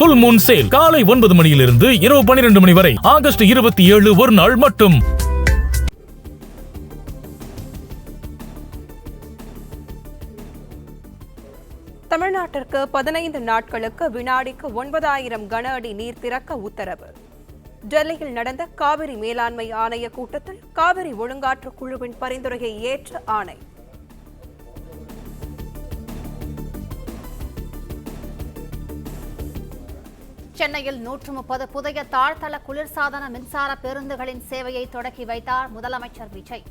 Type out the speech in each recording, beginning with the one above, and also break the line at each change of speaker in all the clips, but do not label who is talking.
புல் Moon sale காலை 9 மணியிலிருந்து இரவு 12 மணி வரை ஆகஸ்ட் 27 ஒரு நாள் மட்டும்.
தமிழ்நாட்டிற்கு 15 நாட்களுக்கு வினாடிக்கு 9000 கன அடி நீர் திறக்க உத்தரவு. டெல்லியில் நடந்த காவிரி மேலாண்மை ஆணைய கூட்டத்தில் காவிரி ஒழுங்காற்று குழுவின் பரிந்துரையை ஏற்ற ஆணை.
சென்னையில் 130 புதிய தாழ்தள குளிர்சாதன மின்சார பேருந்துகளின் சேவையை தொடக்கி வைத்தார் முதலமைச்சர் விஜய்.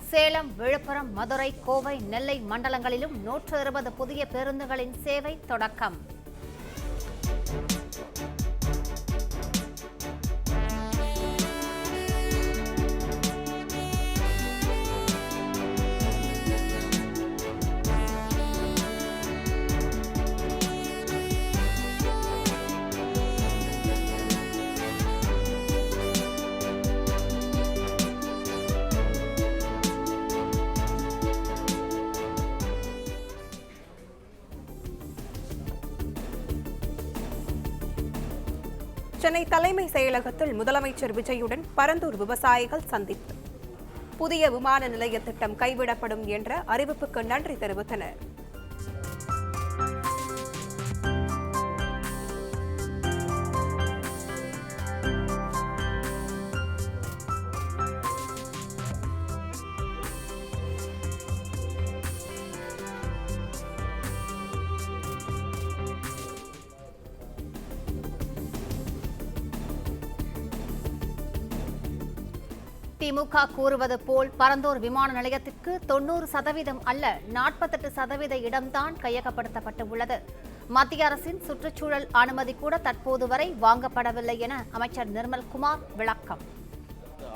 சேலம், விழுப்புரம், மதுரை, கோவை, நெல்லை மண்டலங்களிலும் 120 புதிய பேருந்துகளின் சேவை தொடக்கம்.
சென்னை தலைமை செயலகத்தில் முதலமைச்சர் விஜயுடன் பரந்தூர் விவசாயிகள் சந்திப்பு. புதிய விமான நிலைய திட்டம் கைவிடப்படும் என்ற அறிவிப்புக்கு நன்றி தெரிவித்தனர்.
திமுக கூறுவது போல் பரந்தூர் விமான நிலையத்திற்கு 90% அல்ல 48% இடம்தான் கையகப்படுத்தப்பட்டுள்ளது. மத்திய அரசின் சுற்றுச்சூழல் அனுமதி கூட தற்போது வரை வாங்கப்படவில்லை என அமைச்சர் நிர்மல்குமார் விளக்கம்.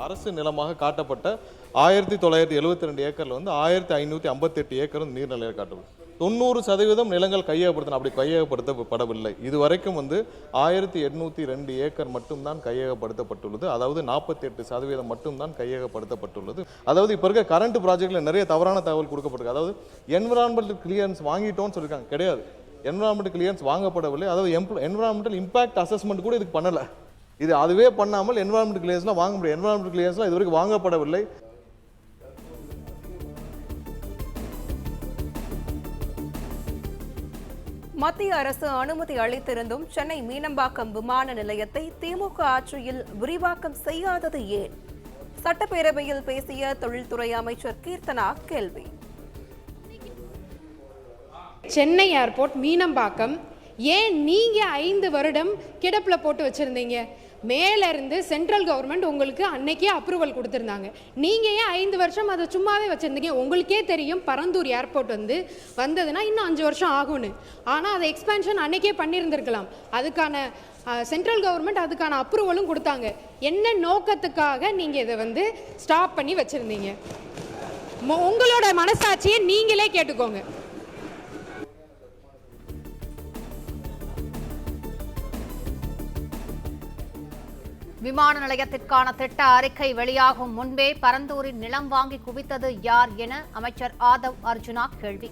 அரசு நிலமாக காட்டப்பட்ட 1972 ஏக்கர்ல 1558 ஏக்கரும் நீர்நிலையாக காட்டப்படும். 90% நிலங்கள் கையகப்படுத்தணும். அப்படி கையகப்படுத்தப்படவில்லை. இதுவரைக்கும் 1802 ஏக்கர் மட்டும்தான் கையகப்படுத்தப்பட்டுள்ளது. அதாவது 48% மட்டும்தான் கையகப்படுத்தப்பட்டுள்ளது. அதாவது இப்போ இருக்க கரண்ட் ப்ராஜெக்ட்ல நிறைய தவறான தகவல் கொடுக்கப்பட்டிருக்கு. அதாவது என்விரான்மெண்டல் கிளியரன்ஸ் வாங்கிட்டோம்னு சொல்லியிருக்காங்க. கிடையாது, என்விரான்மெண்டல் கிளியரன்ஸ் வாங்கப்படவில்லை. அதாவது என்விரான்மெண்டல் இம்பாக்ட் அசஸ்மெண்ட் கூட இதுக்கு பண்ணல. இது அதுவே பண்ணாமல் என்விரான்மெண்டல் கிளியரன்ஸ்லாம் வாங்க முடியும். என்விரான்மெண்டல் கிளியரன்ஸ்லாம் இதுவரைக்கும் வாங்கப்படவில்லை.
மத்திய அரசு அனுமதி அளித்திருந்தும் சென்னை மீனம்பாக்கம் விமான நிலையத்தை திமுக ஆட்சியில் விரிவாக்கம் செய்யாதது ஏன்? சட்டப்பேரவையில் பேசிய தொழில்துறை அமைச்சர் கீர்த்தனா கேள்வி.
சென்னை ஏர்போர்ட் மீனம்பாக்கம் ஏன் நீங்க 5 வருடம் கிடப்புல போட்டு வச்சிருந்தீங்க? மேல இருந்து சென்ட்ரல் கவர்மெண்ட் உங்களுக்கு அன்னைக்கே அப்ரூவல் கொடுத்திருந்தாங்க. நீங்க ஏன் 5 வருஷம் அதை சும்மாவே வச்சிருந்தீங்க? உங்களுக்கே தெரியும் பரந்தூர் ஏர்போர்ட் வந்ததுன்னா இன்னும் 5 வருஷம் ஆகும்னு. ஆனா அதை எக்ஸ்பேன்ஷன் அன்னைக்கே பண்ணியிருந்திருக்கலாம். அதுக்கான சென்ட்ரல் கவர்மெண்ட் அதுக்கான அப்ரூவலும் கொடுத்தாங்க. என்ன நோக்கத்துக்காக நீங்க இதை ஸ்டாப் பண்ணி வச்சிருந்தீங்க? உங்களோட மனசாட்சியை நீங்களே கேட்டுக்கோங்க.
விமான நிலையத்திற்கான திட்ட அறிக்கை வெளியாகும் முன்பே பரந்தூரின் நிலம் வாங்கி குவித்தது யார் என அமைச்சர் ஆதவ் அர்ஜுனா கேள்வி.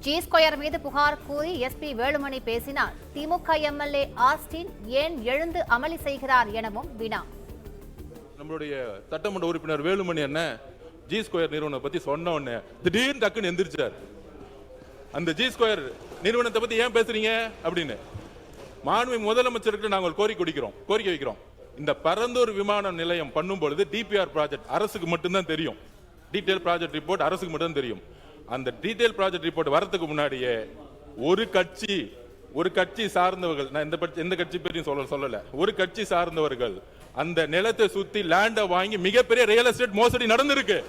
G2 மீது புகார் கூறி SP வேலுமணி பேசினார். திமுக எம்எல்ஏ ஆஸ்டின் ஏன் எழுந்து அமளி செய்கிறார் எனவும் வினா.
நம்மளுடைய சட்டமன்ற உறுப்பினர் வேலுமணி என்ன G2 நிறுவனம் பத்தி சொன்ன உடனே திடீர்னு டக்குன்னு எந்திரிச்சார். அந்த G2 நிறுவனத்தை பத்தி ஏன் பேசுறீங்க அப்படின்னு மாண்புமிகு முதலமைச்சருக்கு நாங்கள் கோரிக்கை வைக்கிறோம். இந்த பரந்தூர் விமான நிலையம் பண்ணும் பொழுது டிபிஆர் ப்ராஜெக்ட் அரசுக்கு மட்டும்தான் தெரியும். டீடைல் ப்ராஜெக்ட் ரிப்போர்ட் அரசுக்கு மட்டும் தெரியும். அந்த டீடைல் ப்ராஜெக்ட் ரிப்போர்ட் வரதுக்கு முன்னாடியே ஒரு கட்சி சார்ந்தவர்கள், நான் எந்த கட்சி பேரையும் சொல்லல, ஒரு கட்சி சார்ந்தவர்கள் அந்த நிலத்தை சுத்தி லேண்டை வாங்கி மிகப்பெரிய ரியல் எஸ்டேட் மோசடி நடந்திருக்கு.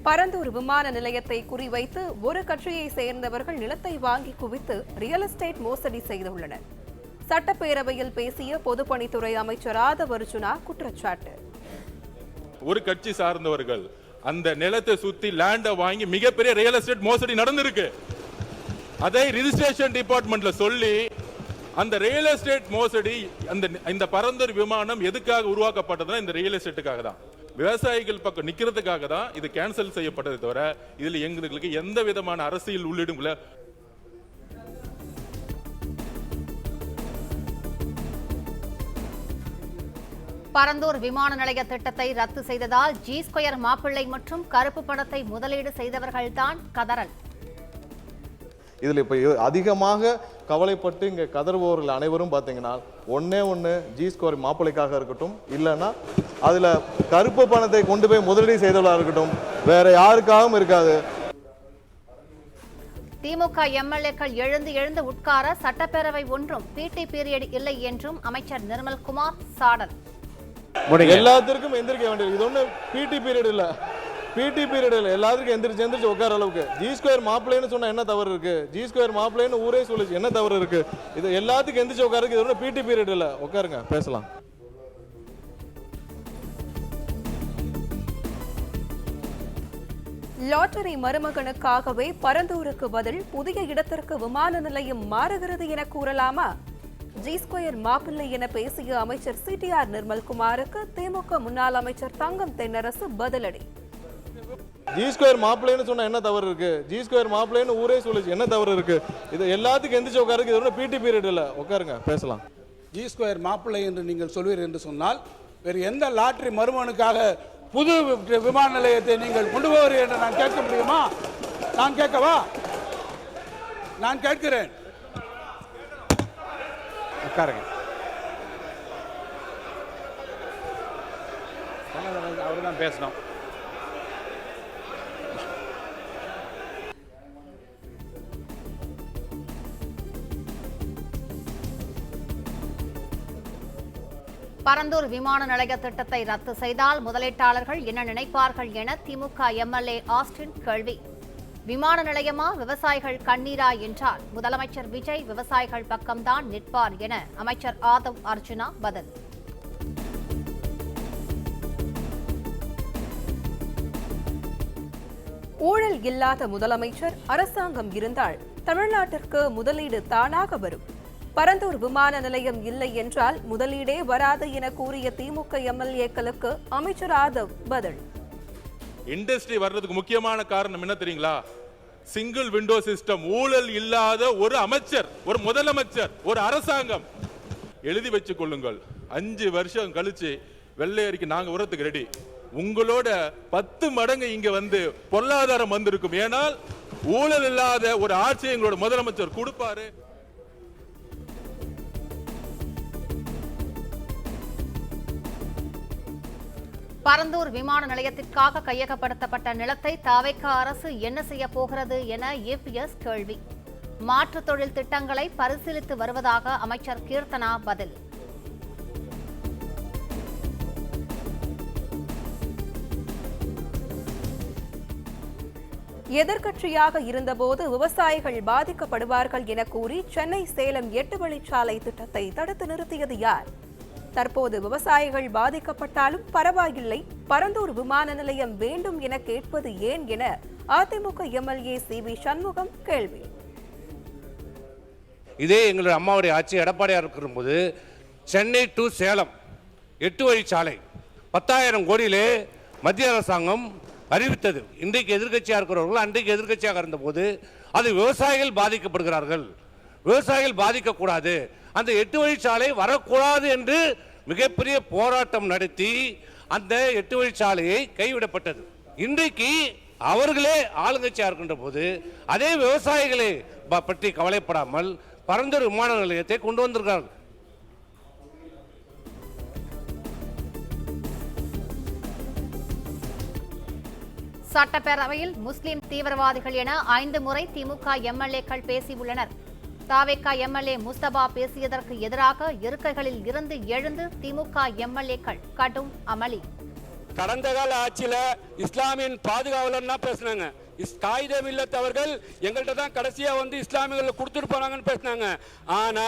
பரந்தூர் விமான நிலையத்தை குறிவைத்து ஒரு கட்சியை சேர்ந்தவர்கள் நிலத்தை வாங்கி குவித்து ரியல் எஸ்டேட் மோசடி செய்துள்ளனர். சட்டப்பேரவையில் பேசிய பொதுப்பணித்துறை அமைச்சர் ஆதவ் அர்ஜுனா குற்றச்சாட்டு.
ஒரு கட்சி சார்ந்தவர்கள் அந்த நிலத்தை சுத்தி லேண்டை வாங்கி மிகப்பெரிய ரியல் எஸ்டேட் மோசடி நடந்திருக்கு. அதை ரிஜிஸ்ட்ரேஷன் டிபார்ட்மெண்ட்ல சொல்லி அந்த ரியல் எஸ்டேட் மோசடி இந்த பரந்தூர் விமானம் எதுக்காக உருவாக்கப்பட்டதுன்னா இந்த ரியல் எஸ்டேட்டுக்காக தான். விவசாயிகள் பக்கம் நிக்கிறதுக்காக தான் இது கேன்சல் செய்யப்பட்டதை தவிர இதுல எங்களுக்கு எந்த விதமான அரசியல் உள்ளீடும் இல்லை.
பரந்தூர் விமான நிலைய திட்டத்தை ரத்து செய்ததால் ஜி ஸ்கொயர் மாப்பிள்ளை மற்றும் கருப்பு பணத்தை முதலீடு செய்தவர்கள்தான் கதறல்.
இதில் இப்போ அதிகமாக கவலைப்பட்டு இங்கே கதறுபவர்கள் அனைவரும் பார்த்தீங்கன்னா ஒன்று ஜி ஸ்கொயர் மாப்பிள்ளைக்காக இருக்கட்டும், இல்லைன்னா அதில் கருப்பு பணத்தை கொண்டு போய் முதலீடு செய்தவர்களாக இருக்கட்டும், வேற யாருக்காகவும் இருக்காது.
திமுக எம்எல்ஏக்கள் எழுந்து உட்கார சட்டப்பேரவை ஒன்றும் பிடி பீரியட் இல்லை என்றும் அமைச்சர் நிர்மல்குமார் சாடல்.
எல்லாத்திற்கும் எந்திரிக்க வேண்டியது, இது ஒன்றும் பிடி பீரியட் இல்லை, பிடி பீரியட் இல்லை, எல்லாத்துக்கும் எந்திரிச்சு உட்கார அளவுக்கு. ஜி ஸ்கொயர் மாப்பிள்ளைன்னு சொன்னா என்ன தவறு இருக்கு? ஜி ஸ்கொயர் மாப்பிள்ளைன்னு ஊரே சொல்லுச்சு, என்ன தவறு இருக்கு? இது எல்லாத்துக்கும் எந்திரிச்சு உட்காருக்கு, இது ஒன்றும் பிடி பீரியட் இல்லை, உட்காருங்க பேசலாம்.
லாட்டரி மருமகனுக்காகவே பரந்தூருக்கு பதில் புதிய இடத்திற்கு விமான நிலையம் மாறுகிறது என கூறலாமா? ஜி ஸ்கொயர் மாப்பிள்ளை என பேசிய அமைச்சர் சிடிஆர் நிர்மல்குமாருக்கு திமுக முன்னாள் அமைச்சர் தங்கம் தென்னரசு பதிலடி.
ஜி ஸ்கொயர் மாப்பிள்ளைன்னு சொன்னா என்ன தவறு இருக்கு? ஜி ஸ்கொயர் மாப்பிள்ளைன்னு ஊரே சொல்லுச்சு, என்ன தவறு இருக்கு? இது எல்லாத்துக்கும் எந்திரிச்சு உட்காருக்கு, இது ஒன்றும் பிடி பீரியட் இல்லை, உட்காருங்க பேசலாம்.
ஜி ஸ்கொயர் மாப்பிள்ளை என்று நீங்கள் சொல்வீர்கள் என்று சொன்னால் வேறு எந்த லாட்டரி மருமகனுக்காக புது விமான நிலையத்தை நீங்கள் கொண்டு போவீர்கள் என்று நான் கேட்க முடியுமா? நான் கேட்கவா? நான் கேட்கிறேன். உட்காருங்க. அவர் தான் பேசணும்.
பரந்தூர் விமான நிலைய திட்டத்தை ரத்து செய்தால் முதலீட்டாளர்கள் என்ன நினைப்பார்கள் என திமுக எம்எல்ஏ ஆஸ்டின் கேள்வி. விமான நிலையமா விவசாயிகள் கண்ணீரா என்றால் முதலமைச்சர் விஜய் விவசாயிகள் பக்கம்தான் நிற்பார் என அமைச்சர் ஆதவ் அர்ஜுனா பதில்.
ஊழல் இல்லாத முதலமைச்சர் அரசாங்கம் இருந்தால் தமிழ்நாட்டிற்கு முதலீடு தானாக வரும். பரந்தூர் விமான நிலையம் இல்லை என்றால் முதலீடே வராது என கூறிய திமுக எம்எல்ஏக்களுக்கு அமைச்சர் ஆதவ் பதில்.
இண்டஸ்ட்ரி வர்றதுக்கு முக்கியமான காரணம் என்ன தெரியுங்களா? Single window system. ஊழல் இல்லாத ஒரு அமைச்சர், ஒரு முதலமைச்சர், ஒரு அரசாங்கம். எழுதி வச்சுக் கொள்ளுங்கள், 5 வருஷம் கழிச்சு வெள்ளை அறிக்கை நாங்க வரதுக்கு ரெடி. உங்களோட 10 மடங்கு இங்க வந்து பொருளாதாரம் வந்திருக்கும். ஏனால் ஊழல் இல்லாத ஒரு ஆட்சியை எங்களோட முதலமைச்சர் கொடுப்பாரு.
பரந்தூர் விமான நிலையத்திற்காக கையகப்படுத்தப்பட்ட நிலத்தை தாவேக அரசு என்ன செய்ய போகிறது என ஏபிஎஸ் கேள்வி. மாற்றுத் தொழில் திட்டங்களை பரிசீலித்து வருவதாக அமைச்சர் கீர்த்தனா பதில்.
எதிர்க்கட்சியாக இருந்தபோது விவசாயிகள் பாதிக்கப்படுவார்கள் என கூறி சென்னை சேலம் 8 வழிச்சாலை திட்டத்தை தடுத்து நிறுத்தியது யார்? தற்போது விவசாயிகள் பாதிக்கப்பட்டாலும் பரவாயில்லை, பரந்தூர் விமான நிலையம் வேண்டும் என கேட்பது ஏன் என அதிமுக எம்எல்ஏ சிவி சண்முகம் கேள்வி.
இதே எங்களுடைய அம்மாவுடைய ஆட்சி எடப்பாடியார் இருக்கும்போது சென்னை டு சேலம் 8 வழிச்சாலை 10,000 கோடியிலே மத்திய அரசாங்கம் அறிவித்தது. இன்றைக்கு எதிர்க்கட்சியாக இருக்கிறவர்கள் அன்றைக்கு எதிர்க்கட்சியாக இருந்தபோது அது விவசாயிகள் பாதிக்கப்படுகிறார்கள், விவசாயிகள் பாதிக்கக்கூடாது, அந்த 8 வழிச்சாலை வரக்கூடாது என்று மிகப்பெரிய போராட்டம் நடத்தி அந்த 8 வழிச்சாலையை கைவிடப்பட்டது. இன்றைக்கு அவர்களே ஆளுங்கட்சியாக இருக்கின்ற போது அதே விவசாயிகளை பற்றி கவலைப்படாமல் பரந்தூர் விமான நிலையத்தை கொண்டு வந்திருக்கிறார்கள்.
சட்டப்பேரவையில் முஸ்லிம் தீவிரவாதிகள் என 5 முறை திமுக எம்எல்ஏக்கள் பேசியுள்ளனர். தாவேக எம்எல்ஏ முஸ்தபா பேசியதற்கு எதிராக இருக்கைகளில் இருந்து எழுந்து திமுக எம்எல்ஏக்கள் கடும் அமளி.
கடந்த கால ஆட்சியில இஸ்லாமியின் பாதுகாவலர்னா பேசினாங்க. காயிதே மில்லத் அவர்கள் எங்கள்கிட்ட தான் கடைசியா வந்து இஸ்லாமியர்கள் கொடுத்துட்டு போனாங்கன்னு பேசினாங்க. ஆனா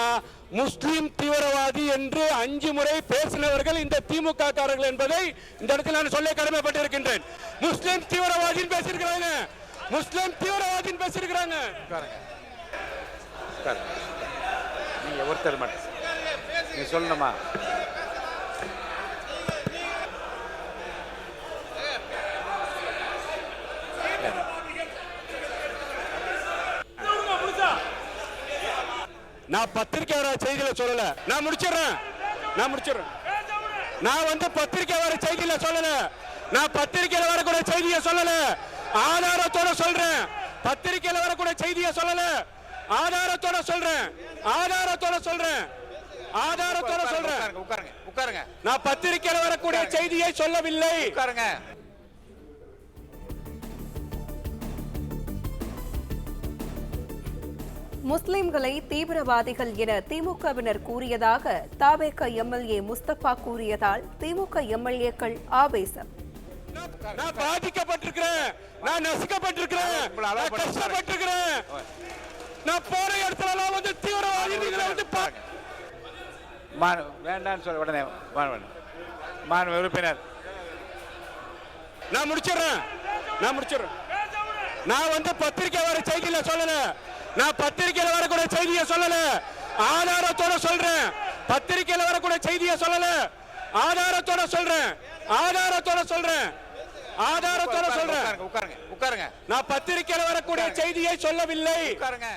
முஸ்லிம் தீவிரவாதி என்று 5 முறை பேசினவர்கள் இந்த திமுக காரர்கள் என்பதை இந்த இடத்தில் நான் சொல்ல கடமைப்பட்டிருக்கின்றேன். முஸ்லிம் தீவிரவாதின்னு பேசியிருக்கிறாங்க, முஸ்லிம் தீவிரவாதின்னு பேசியிருக்கிறாங்க.
நீங்க ஒருத்தர் மட்டும் நீ சொல்லணுமா?
நான் பத்திரிக்கை வர செய்தியில சொல்லல. நான் முடிச்சிடுறேன். நான் வந்து பத்திரிக்கை வர செய்தியில சொல்லல. நான் பத்திரிக்கையில வரக்கூடிய செய்தியை சொல்லல. ஆதாரத்தோட சொல்றேன். பத்திரிக்கையில வரக்கூடிய செய்தியை சொல்லல. ஆதாரத்தோட சொல்றேன்.
உட்காருங்க.
நான் பத்திரிக்கையில வரக்கூடிய செய்தியை சொல்லவில்லை.
உட்காருங்க.
முஸ்லிம்களை தீவிரவாதிகள் என திமுகவினர் கூறியதாக தவேக எம்எல்ஏ முஸ்தபா கூறியதால் திமுக எம்எல்ஏக்கள் ஆவேசம்.
நான் பாதிக்கப்பட்டிருக்கிறேன். நான் நசுக்கப்பட்டிருக்கிறேன். நான் கஷ்டப்பட்டிருக்கிறேன். நான் போற இடத்துல எல்லாம் வந்து தீவிரவாதிகளை வந்து
வேண்டாம்னு சொல்ல உடனே மாண்பு உறுப்பினர்
நான் முடிச்சிடுறேன். நான் வந்து பத்திரிக்கை வர செய்தியில சொல்லல. நான் பத்திரிக்கையில வரக்கூடிய செய்தியை சொல்லல. ஆதாரத்தோட சொல்றேன். பத்திரிக்கையில வரக்கூடிய செய்தியை சொல்லல. ஆதாரத்தோட சொல்றேன்.
உட்காருங்க.
நான் பத்திரிக்கையில வரக்கூடிய செய்தியை சொல்லவில்லை.
உட்காருங்க.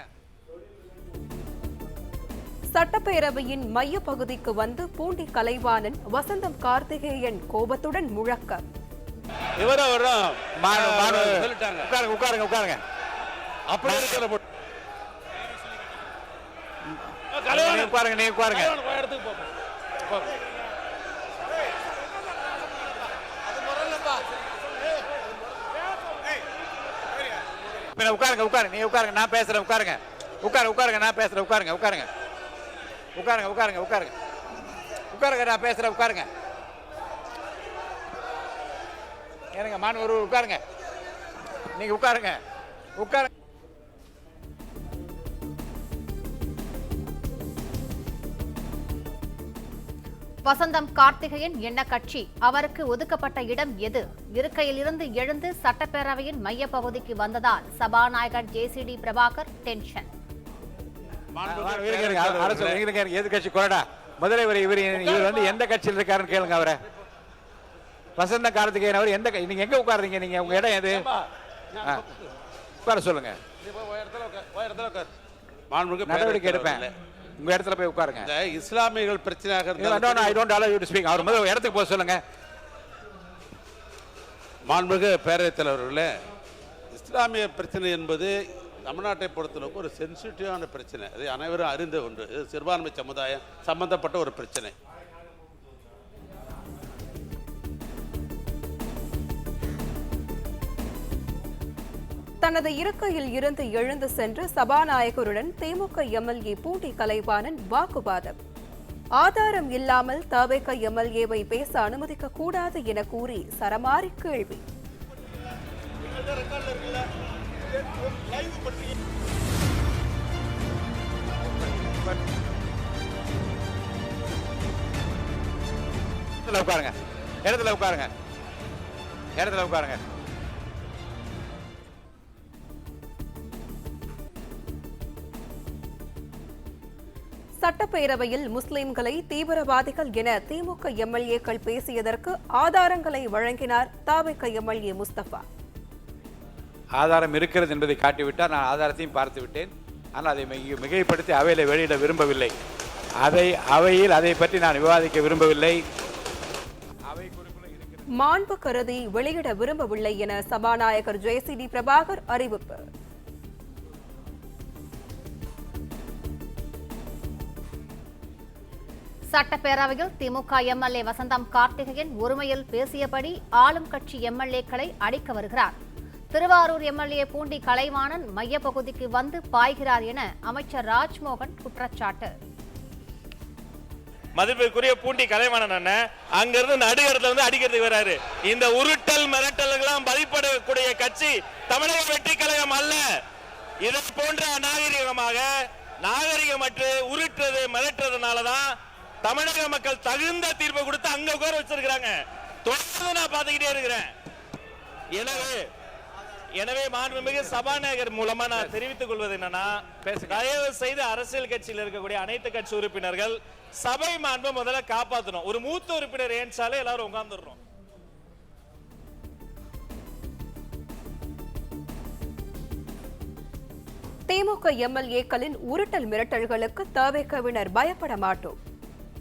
சட்டப்பேரவையின் மைய பகுதிக்கு வந்து பூண்டி கலைவாணன் வசந்தம் கார்த்திகேயன் கோபத்துடன் முழக்கம்.
உட்காருங்க.
அப்படி இருக்கிற
உட்காருங்க. நீ உட்காருங்க. நான் பேசுறேன். உட்காருங்க. நான் பேசுறேன். உட்காருங்க. நான் பேசுறேன். உட்காருங்க. எனக்கு மாணவர் உட்காருங்க. நீங்க உட்காருங்க.
வசந்தம் கார்த்திகேயன் என்ன கட்சி? அவருக்கு ஒதுக்கப்பட்ட இடம் எது? இருக்கையிலிருந்து எழுந்து சட்டப்பேரவையின் மைய பகுதிக்கு வந்ததால் சபாநாயகர் ஜேசிடி பிரபாகர் டென்ஷன்.
எதிர்கட்சி கொறடா முதல்ல இவர் வந்து எந்த கட்சியில் இருக்காருன்னு கேளுங்க. அவரை வசந்த கார்த்திகேயன் அவர் எந்த நீங்க எங்க உட்காருறீங்க? நீங்க உங்க இடம் எது? உட்கார சொல்லுங்க. நடவடிக்கை எடுப்பேன். உங்க இடத்துல போய் உட்காருங்க.
இஸ்லாமியர்கள் பிரச்சனையாக
அவர் முதல்ல இடத்துக்கு போக சொல்லுங்க.
மாண்புமிகு பேரவைத் தலைவர்களே, இஸ்லாமிய பிரச்சனை என்பது தமிழ்நாட்டை பொறுத்தளவுக்கு ஒரு சென்சிட்டிவான பிரச்சனை. அது அனைவரும் அறிந்த ஒன்று. இது சிறுபான்மை சமுதாயம் சம்பந்தப்பட்ட ஒரு பிரச்சனை.
தனது இருக்கையில் இருந்து எழுந்து சென்று சபாநாயகருடன் திமுக எம்எல்ஏ பூண்டி கலைவாணன் வாக்குவாதம். ஆதாரம் இல்லாமல் தவேக எம்எல்ஏவை பேச அனுமதிக்க கூடாது என கூறி சரமாரி கேள்வி.
இடத்துல உட்காருங்க.
சட்டப்பேரவையில் முஸ்லிம்களை தீவிரவாதிகள் என திமுக எம்எல்ஏக்கள் பேசியதற்கு ஆதாரங்களை வழங்கினார் தவேக எம்எல்ஏ முஸ்தபா.
ஆதாரம் இருக்கிறது என்பதை காட்டிவிட்டார். நான் ஆதாரத்தையும் பார்த்து விட்டேன். ஆனால் அதை மிகைப்படுத்தி அவையில் வெளியிட விரும்பவில்லை. அவையில் அதை பற்றி நான் விவாதிக்க விரும்பவில்லை.
மாண்பு கருதி வெளியிட விரும்பவில்லை என சபாநாயகர் ஜேசிடி பிரபாகர் அறிவிப்பு.
சட்டப்பேரவையில் திமுக எம்எல்ஏ வசந்தம் கார்த்திகேயன் ஒருமையில் பேசியபடி ஆளும் கட்சி எம்எல்ஏக்களை அடிக்க வருகிறார். திருவாரூர் எம்எல்ஏ பூண்டி கலைவாணன் மைய பகுதிக்கு வந்து பாய்கிறார் என அமைச்சர் ராஜ்மோகன் குற்றச்சாட்டு.
மதிப்பிற்குரிய பூண்டி கலைவாணன் அண்ணன் அங்கிருந்து நடுகடத்துல வந்து அடிக்கிறதுக்கு வராரு. இந்த உருட்டல் மிரட்டல்களாம் பதிப்படக்கூடிய கட்சி தமிழக வெற்றி கழகம் அல்ல. இதை போன்ற நாகரிகமற்று உருட்டுறது மிரட்டுறதுனாலதான் தமிழக மக்கள் தகுந்த தீர்ப்பை கொடுத்து அங்க உட்கார வச்சிருக்கிறாங்க. தொடர்ந்து நான் பார்த்துக்கிட்டே இருக்கிறேன். எனவே மாண்புமிகு சபாநாயகர் மூலமா நான் தெரிவித்துக் கொள்வது என்னன்னா, தயவு செய்து அரசியல் கட்சியில் இருக்கக்கூடிய அனைத்து கட்சி உறுப்பினர்கள் சபை மாண்பை முதல்ல காப்பாற்றணும். ஒரு மூத்த உறுப்பினர் ஏன்சாலே எல்லாரும் உட்கார்ந்துடுறோம்.
திமுக எம்எல்ஏக்களின் உருட்டல் மிரட்டல்களுக்கு தவேகவினர் பயப்பட மாட்டோம்.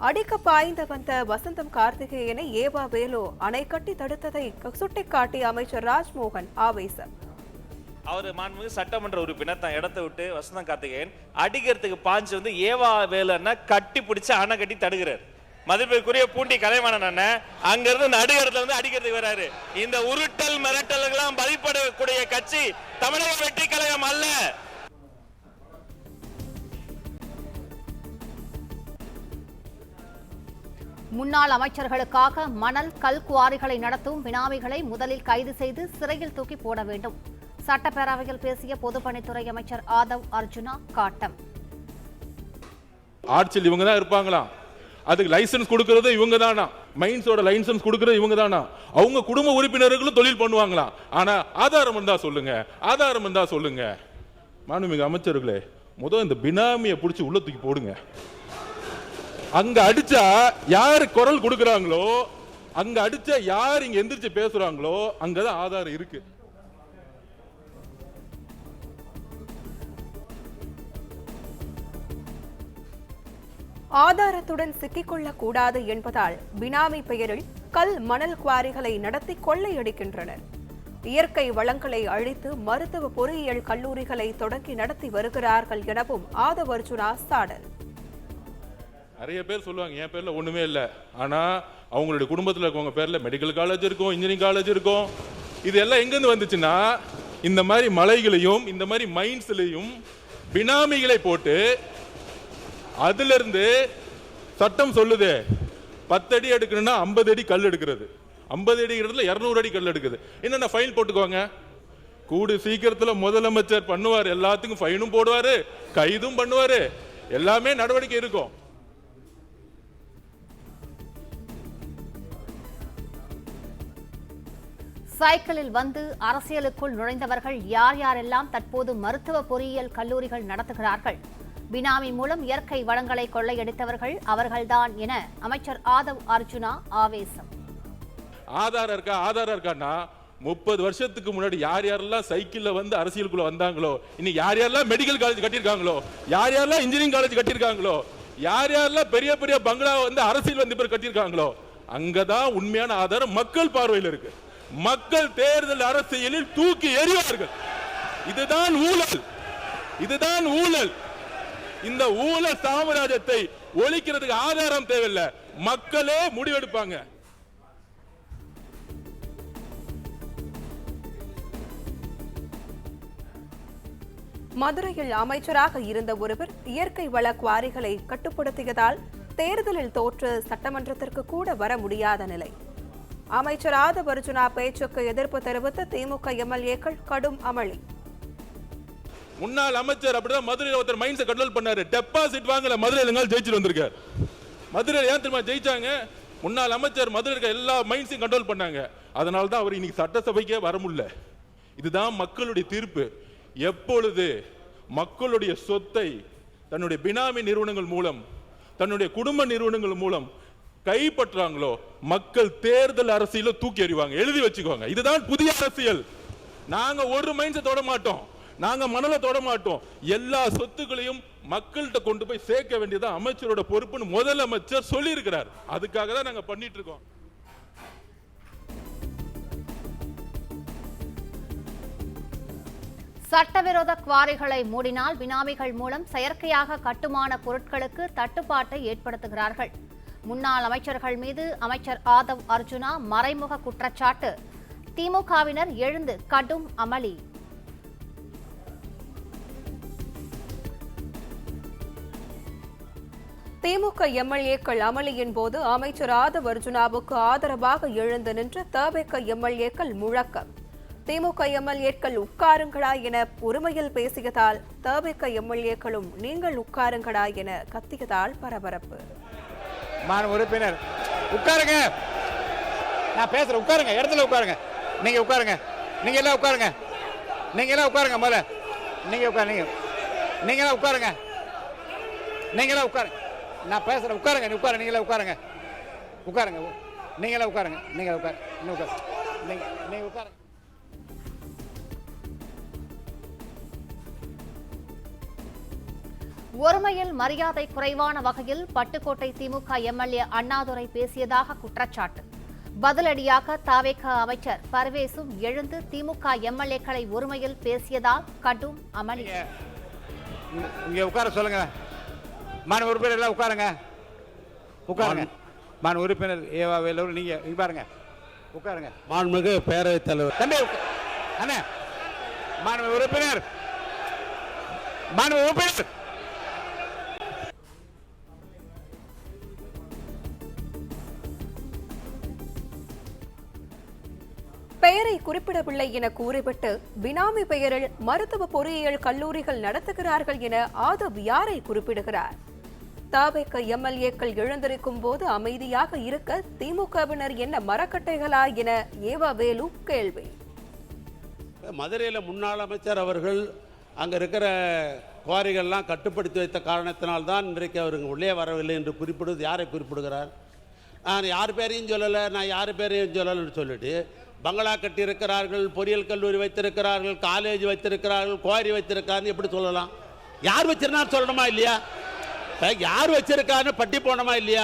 அடிக்க பாய்ந்து வந்த வசந்தம் கார்த்திகேயனை ஏவா வேலு அணை கட்டி தடுத்ததை சுட்டிக்காட்டி அமைச்சர் ராஜ்மோகன் ஆவேசம்.
அவர் மாண்புமிகு சட்டமன்ற உறுப்பினர் தான் இடத்தை விட்டு வசந்தம் கார்த்திகேயன் அடிக்கிறதுக்கு பாஞ்சு வந்து ஏவா வேலுன்னா கட்டி பிடிச்சு அணை கட்டி தடுக்கிறார். மதிப்பிற்குரிய பூண்டி கலைவாணன் அண்ணன் அங்கிருந்து நடுகரத்துல வந்து அடிக்கிறதுக்கு வராரு. இந்த உருட்டல் மிரட்டல்களாம் பதிப்படக்கூடிய கட்சி தமிழக வெற்றி கழகம் அல்ல.
முன்னாள் அமைச்சர்களுக்காக மணல் கல் குவாரிகளை நடத்தும் பினாமிகளை முதலில் கைது செய்து சிறையில் தூக்கி போட வேண்டும். சட்டப்பேரவையில் பேசிய பொதுப்பணித்துறை அமைச்சர் ஆதவ் அர்ஜுனா காட்டம்.
ஆட்சியில் இவங்க தான் இருப்பாங்களா? அதுக்கு லைசன்ஸ் கொடுக்கறது இவங்க தானா? மைன்ஸோட லைசன்ஸ் கொடுக்கறது இவங்க தானா? அவங்க குடும்ப உறுப்பினர்களும் தொழில் பண்ணுவாங்களா? ஆனா ஆதாரம் இருந்தா சொல்லுங்க, ஆதாரம் இருந்தா சொல்லுங்க. மாண்புமிகு அமைச்சர்களே, முதல் இந்த பினாமியை பிடிச்சி உள்ள தூக்கி போடுங்க. அங்க அடிச்சா யாரு குரல் கொடுக்கறாங்களோ, அங்க அடிச்சா யார் இங்க எந்திரிச்சு பேசுறாங்களோ அங்கதான் ஆதாரம் இருக்கு.
ஆதாரத்துடன் சிக்கிக்கொள்ளக் கூடாது என்பதால் பினாமி பெயரில் கல் மணல் குவாரிகளை நடத்தி கொள்ளையடிக்கின்றனர். இயற்கை வளங்களை அழித்து மருத்துவ பொறியியல் கல்லூரிகளை தொடங்கி நடத்தி வருகிறார்கள் எனவும் ஆதவ் அர்ஜுனா சாடல்.
நிறைய பேர் சொல்லுவாங்க என் பேர்ல ஒண்ணுமே இல்லை, ஆனா அவங்களுடைய குடும்பத்தில் இருக்கவங்க பேர்ல மெடிக்கல் காலேஜ் இருக்கும், இன்ஜினியரிங் காலேஜ் இருக்கும். இது எல்லாம் எங்கிருந்து வந்துச்சுன்னா இந்த மாதிரி மலைகளையும் இந்த மாதிரி மைன்ஸ்லையும் பினாமிகளை போட்டு அதுல இருந்து சட்டம் சொல்லுது 10 அடி எடுக்கணும்னா 50 அடி கல் எடுக்கிறது, 50 அடி இடத்துல 200 அடி கல் எடுக்குது. என்னென்ன ஃபைன் போட்டுக்கோங்க. கூடு சீக்கிரத்தில் முதலமைச்சர் பண்ணுவார், எல்லாத்துக்கும் ஃபைனும் போடுவாரு, கைதும் பண்ணுவாரு, எல்லாமே நடவடிக்கை இருக்கும்.
சைக்கிளில் வந்து அரசியலுக்குள் நுழைந்தவர்கள் யார் யாரெல்லாம் தற்போது மருத்துவ பொறியியல் கல்லூரிகள் நடத்துகிறார்கள்? பினாமி மூலம் இயற்கை வளங்களை கொள்ளையடித்தவர்கள் அவர்கள்தான் என அமைச்சர் ஆதவ் அர்ஜுனா ஆவேசம்.
ஆதாரம் இருக்கா? ஆதாரம் இருக்கான்னா 30 வருஷத்துக்கு முன்னாடி யார் யாரெல்லாம் சைக்கிள்ல வந்து அரசியலுக்குள்ள வந்தாங்களோ, இன்னைக்கு யார் யாரெல்லாம் மெடிக்கல் காலேஜ் கட்டியிருக்காங்களோ, யார் யாரெல்லாம் இன்ஜினியரிங் காலேஜ் கட்டியிருக்காங்களோ, யார் யாரெல்லாம் பெரிய பெரிய பங்களா வந்து அரசியல் வந்து பேர் கட்டியிருக்காங்களோ, அங்கதான் உண்மையான ஆதாரம் மக்கள் பார்வையில் இருக்கு. மக்கள் தேர்தல் அரசியலில் தூக்கி எறிவார்கள். இதுதான் ஊழல், இதுதான் ஊழல். இந்த ஊழல் சாம்ராஜ்யத்தை ஒழிக்கிறதுக்கு ஆதாரம் தேவையில்லை, மக்களே முடிவெடுப்பாங்க.
மதுரையில் அமைச்சராக இருந்த ஒருவர் இயற்கை வள குவாரிகளை கட்டுப்படுத்தியதால் தேர்தலில் தோற்று சட்டமன்றத்திற்கு கூட வர முடியாத நிலை. அமைச்சர் ஆதவ் அர்ஜுனா பேச்சுக்கு எதிர்ப்பு தெரிவித்த திமுக எம்எல்ஏக்கள் கடும் அமளி.
முன்னாள் அமைச்சர் அப்படிதான் மதுரையில் ஒருத்தர் மைண்ட்ஸை கண்ட்ரோல் பண்ணாரு. டெபாசிட் வாங்கல, மதுரையில் ஜெயிச்சுட்டு வந்திருக்காரு. மதுரையில் ஏன் தெரியுமா ஜெயிச்சாங்க? முன்னாள் அமைச்சர் மதுரை இருக்க எல்லா மைண்ட்ஸையும் கண்ட்ரோல் பண்ணாங்க. அதனால தான் அவர் இன்னைக்கு சட்டசபைக்கே வர முடியல. இதுதான் மக்களுடைய தீர்ப்பு. எப்பொழுது மக்களுடைய சொத்தை தன்னுடைய பினாமி நிறுவனங்கள் மூலம், தன்னுடைய குடும்ப நிறுவனங்கள் மூலம் கைப்பற்றாங்களோ, மக்கள் தேர்தல் அரசியல தூக்கி எறிவாங்க. எழுதி வச்சுக்கோங்க, இதுதான் புதிய அரசியல். நாங்க ஒரு மைண்ட்ஸை தொட மாட்டோம், நாங்க மணலை தொட மாட்டோம். எல்லா சொத்துக்களையும் மக்கள்கிட்ட கொண்டு போய் சேர்க்க வேண்டியது அமைச்சரோட பொறுப்புன்னு முதலமைச்சர் சொல்லி இருக்கிறார். அதுக்காக தான் நாங்க பண்ணிட்டு இருக்கோம்.
சட்டவிரோத குவாரிகளை மூடினால் பினாமிகள் மூலம் செயற்கையாக கட்டுமான பொருட்களுக்கு தட்டுப்பாட்டை ஏற்படுத்துகிறார்கள். முன்னாள் அமைச்சர்கள் மீது அமைச்சர் ஆதவ் அர்ஜுனா மறைமுக குற்றச்சாட்டு. திமுகவினர் எழுந்து கடும் அமளி.
திமுக எம்எல்ஏக்கள் அமளியின் போது அமைச்சர் ஆதவ் அர்ஜுனாவுக்கு ஆதரவாக எழுந்து நின்ற தவேக எம்எல்ஏக்கள் முழக்கம். திமுக எம்எல்ஏக்கள் உட்காருங்களா என உரிமையில் பேசியதால் தவேக எம்எல்ஏக்களும் நீங்கள் உட்காருங்களா என கத்தியதால் பரபரப்பு.
உறுப்பினர் உட்காருங்க, நான் பேசுறேன், உட்காருங்க, இடத்துல உட்காருங்க, நீங்க உட்காருங்க, நீங்க எல்லாம் உட்காருங்க, நீங்க எல்லாம் உட்காருங்க, முதல்ல நீங்க உட்காருங்க, நீங்க எல்லாம் உட்காருங்க, நீங்க எல்லாம் உட்காருங்க, நான் பேசுறேன், உட்காருங்க, நீ உட்காருங்க, நீங்க எல்லாம் உட்காருங்க, உட்காருங்க, நீங்க எல்லாம் உட்காருங்க, நீங்க உட்காரு, நீங்க உட்காரு, நீங்க உட்காருங்க.
ஒருமையில் மரியாதை குறைவான வகையில் பட்டுக்கோட்டை திமுக எம்எல்ஏ அண்ணாதுரை பேசியதாக குற்றச்சாட்டு. பதிலடியாக தவேக அமைச்சர் பர்வேசும் எழுந்து திமுக எம்எல்ஏக்களை ஒருமையில் பேசியதால் கடும் அமளி.
இங்க உட்கார சொல்லுங்க. மாநில உறுப்பினர் எல்லாம் உட்காருங்க. உட்காருங்க. மாநில உறுப்பினர் ஏவா வேலூர் நீங்க இங்க பாருங்க. உட்காருங்க.
மாண்புமிகு பேரவைத் தலைவர்
தம்பி அண்ணா மாநில உறுப்பினர்
பெயரை குறிப்பிடவில்லை என கூறிவிட்டு பினாமி பெயரில் மருத்துவ பொறியியல் கல்லூரிகள் நடத்துகிறார்கள் என ஆதவ் யாரை குறிப்பிடுகிறார்? தவேக எம்எல்ஏக்கள் எழுந்திருக்கும் போது அமைதியாக இருக்க திமுகவினர் என்ன மரக்கட்டைகளா என ஏவா வேலு கேள்வி.
மதுரையில் முன்னாள் அமைச்சர் அவர்கள் அங்கே இருக்கிற குவாரிகள்லாம் கட்டுப்படுத்தி வைத்த காரணத்தினால்தான் இன்றைக்கு அவருக்கு உள்ளே வரவில்லை என்று குறிப்பிடுவது யாரை குறிப்பிடுகிறார்? நான் யார் பேரையும் சொல்லலை, நான் யார் பேரையும் சொல்லலைன்னு சொல்லிட்டு பங்களா கட்டியிருக்கிறார்கள், பொறியியல் கல்லூரி வைத்திருக்கிறார்கள், காலேஜ் வைத்திருக்கிறார்கள், குவாரி வைத்திருக்காருன்னு எப்படி சொல்லலாம்? யார் வச்சிருந்தான்னு சொல்லணுமா இல்லையா? யார் வச்சிருக்காருன்னு பட்டி போனோமா இல்லையா?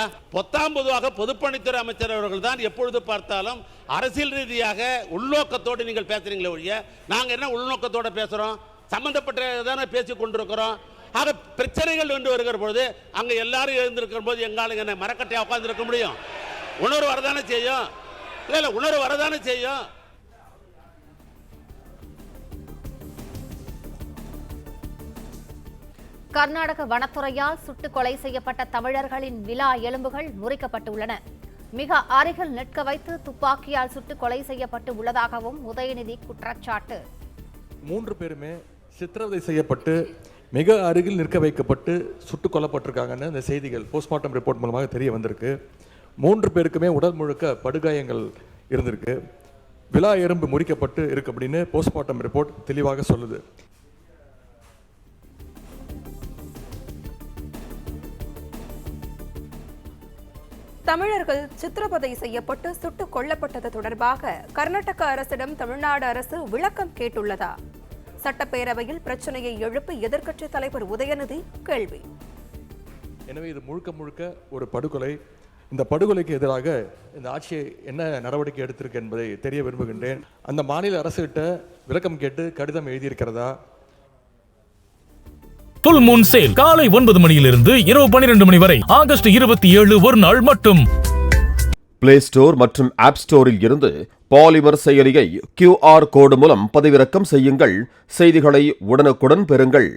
பொதுவாக பொதுப்பணித்துறை அமைச்சர் அவர்கள் தான் எப்பொழுது பார்த்தாலும் அரசியல் ரீதியாக உள்நோக்கத்தோடு நீங்கள் பேசுறீங்களே ஒழிய நாங்கள் என்ன உள்நோக்கத்தோடு பேசுகிறோம்? சம்பந்தப்பட்டதானே பேசி கொண்டிருக்கிறோம். ஆக பிரச்சனைகள் என்று வருகிற பொழுது அங்கே எல்லாரும் எழுந்திருக்கிற போது எங்காலும் என்ன மரக்கட்டையாக உட்கார்ந்துருக்க முடியும்? உணர்வு வரதானே செய்யும். இல்லை உணர்வு வரதானே செய்யும்.
கர்நாடக வனத்துறையால் சுட்டுக் கொலை செய்யப்பட்ட தமிழர்களின் விலா எலும்புகள் முறிக்கப்பட்டுள்ளன. மிக அருகில் நிற்க வைத்து துப்பாக்கியால் சுட்டுக் கொலை செய்யப்பட்டு உள்ளதாகவும் உதயநிதி குற்றச்சாட்டு.
3 பேருமே சித்திரவதை செய்யப்பட்டு மிக அருகில் நிற்க வைக்கப்பட்டு சுட்டுக் கொல்லப்பட்டிருக்காங்கன்னு இந்த செய்திகள் போஸ்ட்மார்ட்டம் ரிப்போர்ட் மூலமாக தெரிய வந்திருக்கு. 3 பேருக்குமே உடல் முழுக்க படுகாயங்கள் இருந்திருக்கு. விலா எறும்பு முறிக்கப்பட்டு இருக்கு அப்படின்னு போஸ்ட்மார்ட்டம் ரிப்போர்ட் தெளிவாக சொல்லுது.
தமிழர்கள் சித்திரவதை செய்யப்பட்டு சுட்டுக் கொல்லப்பட்டது தொடர்பாக கர்நாடக அரசிடம் தமிழ்நாடு அரசு விளக்கம் கேட்டுள்ளதா? சட்டப்பேரவையில் பிரச்சனையை எழுப்பி எதிர்க்கட்சித் தலைவர் உதயநிதி கேள்வி.
எனவே இது முழுக்க ஒரு படுகொலை. இந்த படுகொலைக்கு எதிராக இந்த ஆட்சி என்ன நடவடிக்கை எடுத்திருக்கு என்பதை தெரிய விரும்புகின்றேன். அந்த மாநில அரசுகிட்ட விளக்கம் கேட்டு கடிதம் எழுதியிருக்கிறதா?
புல் மூன் சேல் காலை 9 மணியிலிருந்து இரவு 12 மணி வரை ஆகஸ்ட் 27 ஒரு நாள் மட்டும்.
பிளே ஸ்டோர் மற்றும் ஆப் ஸ்டோரில் இருந்து பாலிமர் செயலியை QR கோடு மூலம் பதிவிறக்கம் செய்யுங்கள். செய்திகளை உடனுக்குடன் பெறுங்கள்.